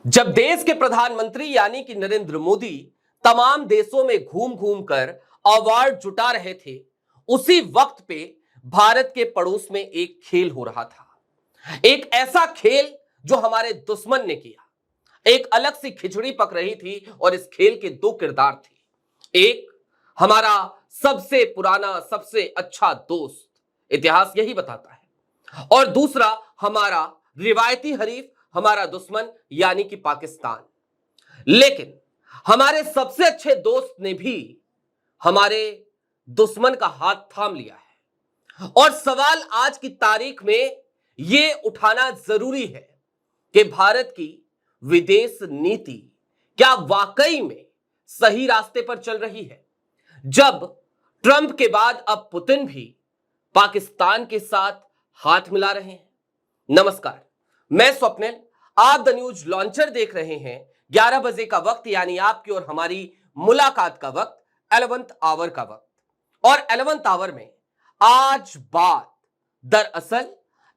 जब देश के प्रधानमंत्री यानी कि नरेंद्र मोदी तमाम देशों में घूम घूम कर अवार्ड जुटा रहे थे, उसी वक्त पे भारत के पड़ोस में एक खेल हो रहा था। एक ऐसा खेल जो हमारे दुश्मन ने किया। एक अलग सी खिचड़ी पक रही थी और इस खेल के दो किरदार थे। एक हमारा सबसे पुराना, सबसे अच्छा दोस्त, इतिहास यही बताता है, और दूसरा हमारा रिवायती हरीफ, हमारा दुश्मन यानी कि पाकिस्तान। लेकिन हमारे सबसे अच्छे दोस्त ने भी हमारे दुश्मन का हाथ थाम लिया है। और सवाल आज की तारीख में यह उठाना जरूरी है कि भारत की विदेश नीति क्या वाकई में सही रास्ते पर चल रही है, जब ट्रंप के बाद अब पुतिन भी पाकिस्तान के साथ हाथ मिला रहे हैं। नमस्कार, मैं स्वप्निल, आप द न्यूज लॉन्चर देख रहे हैं। 11 बजे का वक्त यानी आपकी और हमारी मुलाकात का वक्त, 11th आवर का वक्त। और 11th आवर में आज बात दरअसल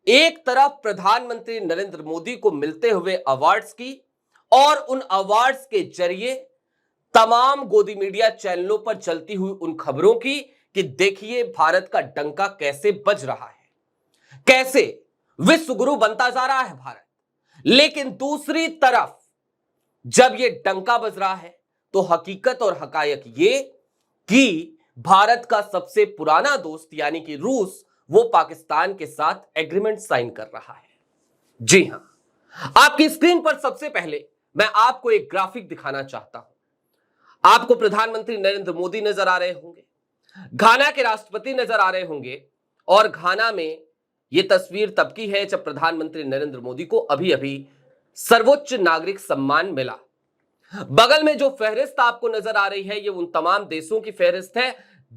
एक तरफ प्रधानमंत्री नरेंद्र मोदी को मिलते हुए अवार्ड्स की, और उन अवार्ड्स के जरिए तमाम गोदी मीडिया चैनलों पर चलती हुई उन खबरों की कि देखिए भारत का डंका कैसे बज रहा है, कैसे विश्व गुरु बनता जा रहा है भारत। लेकिन दूसरी तरफ जब यह डंका बज रहा है तो हकीकत और हकायक ये कि भारत का सबसे पुराना दोस्त यानी कि रूस, वो पाकिस्तान के साथ एग्रीमेंट साइन कर रहा है। जी हां, आपकी स्क्रीन पर सबसे पहले मैं आपको एक ग्राफिक दिखाना चाहता हूं। आपको प्रधानमंत्री नरेंद्र मोदी नजर आ रहे होंगे, घाना के राष्ट्रपति नजर आ रहे होंगे, और घाना में यह तस्वीर तब की है जब प्रधानमंत्री नरेंद्र मोदी को अभी अभी सर्वोच्च नागरिक सम्मान मिला। बगल में जो फहरिस्त आपको नजर आ रही है, ये उन तमाम देशों की फहरिस्त है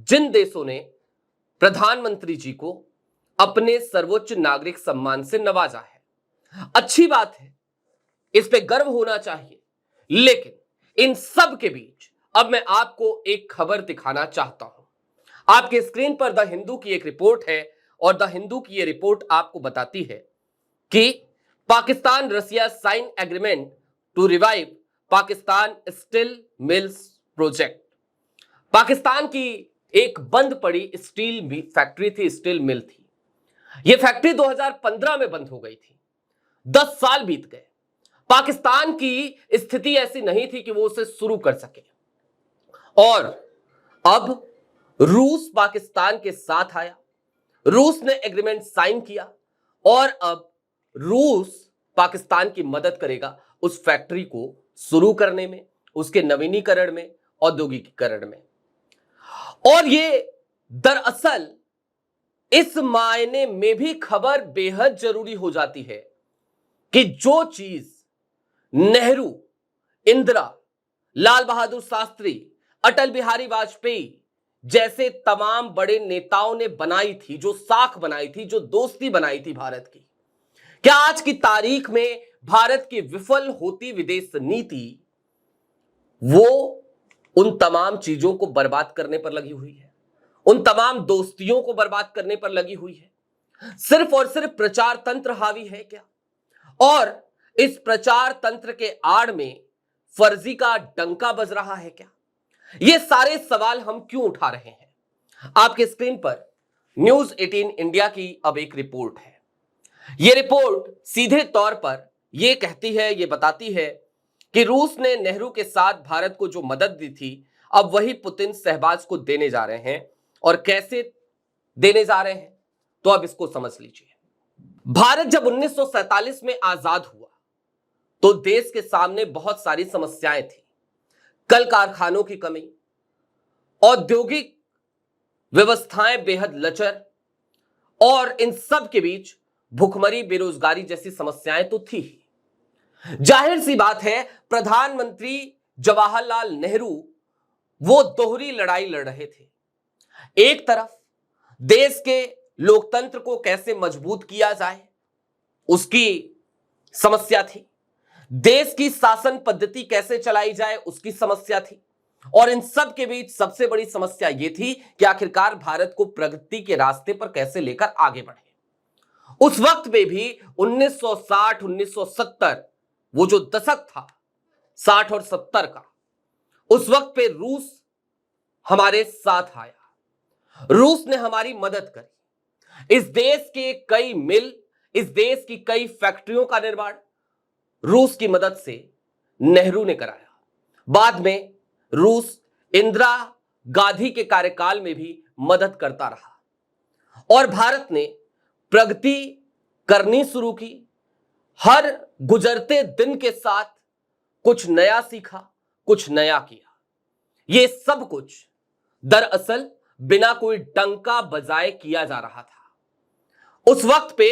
जिन देशों ने प्रधानमंत्री जी को अपने सर्वोच्च नागरिक सम्मान से नवाजा है। अच्छी बात है, इस पे गर्व होना चाहिए। लेकिन इन सब के बीच अब मैं आपको एक खबर दिखाना चाहता हूं। आपके स्क्रीन पर द हिंदू की एक रिपोर्ट है, और द हिंदू की यह रिपोर्ट आपको बताती है कि Pakistan Russia sign agreement to revive Pakistan steel mills project. Pakistan की एक बंद पड़ी स्टील फैक्ट्री थी, स्टील मिल थी। यह फैक्ट्री 2015 में बंद हो गई थी। 10 साल बीत गए। पाकिस्तान की स्थिति ऐसी नहीं थी कि वो उसे शुरू कर सके, और अब रूस पाकिस्तान के साथ आया। रूस ने एग्रीमेंट साइन किया, और अब रूस पाकिस्तान की मदद करेगा उस फैक्ट्री को शुरू करने में, उसके नवीनीकरण में, औद्योगिकीकरण में। और ये दरअसल इस मायने में भी खबर बेहद जरूरी हो जाती है कि जो चीज नेहरू, इंदिरा, लाल बहादुर शास्त्री, अटल बिहारी वाजपेयी जैसे तमाम बड़े नेताओं ने बनाई थी, जो साख बनाई थी, जो दोस्ती बनाई थी भारत की, क्या आज की तारीख में भारत की विफल होती विदेश नीति वो उन तमाम चीजों को बर्बाद करने पर लगी हुई है, उन तमाम दोस्तियों को बर्बाद करने पर लगी हुई है? सिर्फ और सिर्फ प्रचार तंत्र हावी है क्या? और इस प्रचार तंत्र के आड़ में फर्जी का डंका बज रहा है क्या? ये सारे सवाल हम क्यों उठा रहे हैं? आपके स्क्रीन पर न्यूज 18 इंडिया की अब एक रिपोर्ट है। यह रिपोर्ट सीधे तौर पर यह कहती है, यह बताती है कि रूस ने नेहरू के साथ भारत को जो मदद दी थी, अब वही पुतिन शहबाज को देने जा रहे हैं। और कैसे देने जा रहे हैं, तो अब इसको समझ लीजिए। भारत जब 1947 में आजाद हुआ तो देश के सामने बहुत सारी समस्याएं थी। कल कारखानों की कमी, औद्योगिक व्यवस्थाएं बेहद लचर, और इन सब के बीच भुखमरी, बेरोजगारी जैसी समस्याएं तो थी ही। जाहिर सी बात है, प्रधानमंत्री जवाहरलाल नेहरू वो दोहरी लड़ाई लड़ रहे थे। एक तरफ देश के लोकतंत्र को कैसे मजबूत किया जाए उसकी समस्या थी, देश की शासन पद्धति कैसे चलाई जाए उसकी समस्या थी, और इन सब के बीच सबसे बड़ी समस्या यह थी कि आखिरकार भारत को प्रगति के रास्ते पर कैसे लेकर आगे बढ़े। उस वक्त में भी 1960, 1970 वो जो दशक था 60 और 70 का, उस वक्त पे रूस हमारे साथ आया, रूस ने हमारी मदद करी। इस देश के कई मिल, इस देश की कई फैक्ट्रियों का निर्माण रूस की मदद से नेहरू ने कराया। बाद में रूस इंदिरा गांधी के कार्यकाल में भी मदद करता रहा और भारत ने प्रगति करनी शुरू की। हर गुजरते दिन के साथ कुछ नया सीखा, कुछ नया किया। यह सब कुछ दरअसल बिना कोई डंका बजाए किया जा रहा था। उस वक्त पे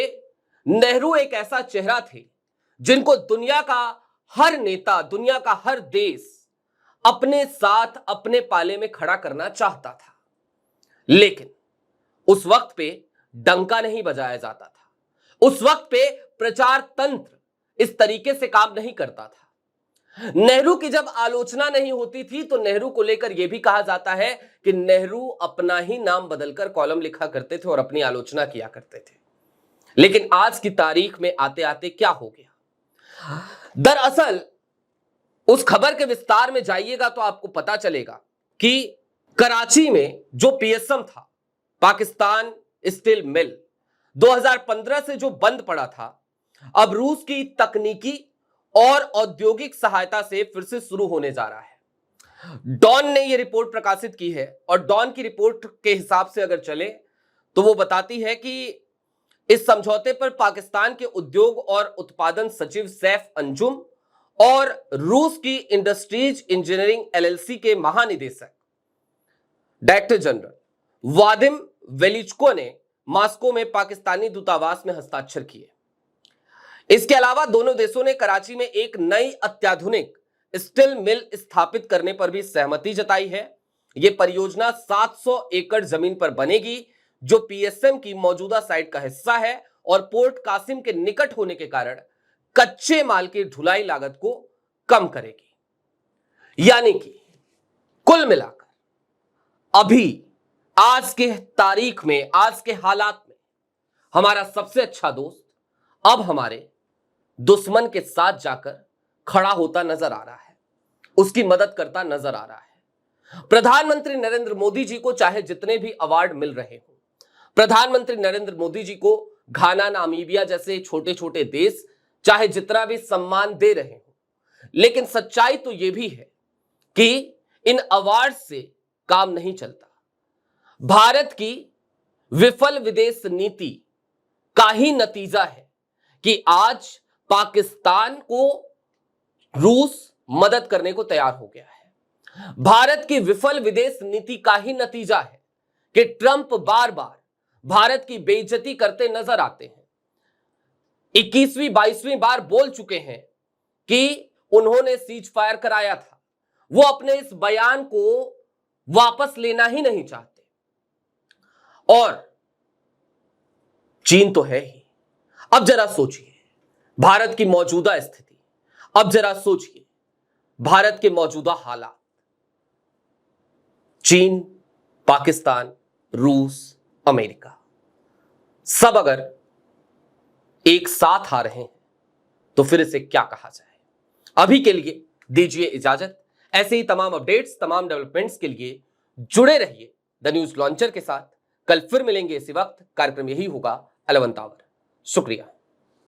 नेहरू एक ऐसा चेहरा थे जिनको दुनिया का हर नेता, दुनिया का हर देश अपने साथ, अपने पाले में खड़ा करना चाहता था। लेकिन उस वक्त पे डंका नहीं बजाया जाता था। उस वक्त पे प्रचार तंत्र इस तरीके से काम नहीं करता था। नेहरू की जब आलोचना नहीं होती थी तो नेहरू को लेकर यह भी कहा जाता है कि नेहरू अपना ही नाम बदलकर कॉलम लिखा करते थे और अपनी आलोचना किया करते थे। लेकिन आज की तारीख में आते आते क्या हो गया? दरअसल उस खबर के विस्तार में जाइएगा तो आपको पता चलेगा कि कराची में जो पीएसएम था, पाकिस्तान स्टील मिल, 2015 से जो बंद पड़ा था, अब रूस की तकनीकी और औद्योगिक सहायता से फिर से शुरू होने जा रहा है। डॉन ने यह रिपोर्ट प्रकाशित की है और डॉन की रिपोर्ट के हिसाब से अगर चले तो वो बताती है कि इस समझौते पर पाकिस्तान के उद्योग और उत्पादन सचिव सैफ अंजुम और रूस की इंडस्ट्रीज इंजीनियरिंग एलएलसी के महानिदेशक डायरेक्टर जनरल वादिम वेलिचको ने मॉस्को में पाकिस्तानी दूतावास में हस्ताक्षर किए। इसके अलावा दोनों देशों ने कराची में एक नई अत्याधुनिक स्टील मिल स्थापित करने पर भी सहमति जताई है। यह परियोजना 700 एकड़ जमीन पर बनेगी जो पीएसएम की मौजूदा साइट का हिस्सा है और पोर्ट कासिम के निकट होने के कारण कच्चे माल की ढुलाई लागत को कम करेगी। यानी कि कुल मिलाकर अभी आज के तारीख में, आज के हालात में हमारा सबसे अच्छा दोस्त अब हमारे दुश्मन के साथ जाकर खड़ा होता नजर आ रहा है, उसकी मदद करता नजर आ रहा है। प्रधानमंत्री नरेंद्र मोदी जी को चाहे जितने भी अवार्ड मिल रहे हो, प्रधानमंत्री नरेंद्र मोदी जी को घाना, नामीबिया जैसे छोटे छोटे देश चाहे जितना भी सम्मान दे रहे हो, लेकिन सच्चाई तो यह भी है कि इन अवार्ड से काम नहीं चलता। भारत की विफल विदेश नीति का ही नतीजा है कि आज पाकिस्तान को रूस मदद करने को तैयार हो गया है। भारत की विफल विदेश नीति का ही नतीजा है कि ट्रंप बार बार भारत की बेइज्जती करते नजर आते हैं। 21वीं 22वीं बार बोल चुके हैं कि उन्होंने सीज फायर कराया था, वो अपने इस बयान को वापस लेना ही नहीं चाहते। और चीन तो है ही। अब जरा सोचिए भारत की मौजूदा स्थिति, अब जरा सोचिए भारत के मौजूदा हालात। चीन, पाकिस्तान, रूस, अमेरिका सब अगर एक साथ आ रहे हैं तो फिर इसे क्या कहा जाए। अभी के लिए दीजिए इजाजत। ऐसे ही तमाम अपडेट्स, तमाम डेवलपमेंट्स के लिए जुड़े रहिए द न्यूज लॉन्चर के साथ। कल फिर मिलेंगे इसी वक्त। कार्यक्रम यही होगा 11 आवर। शुक्रिया।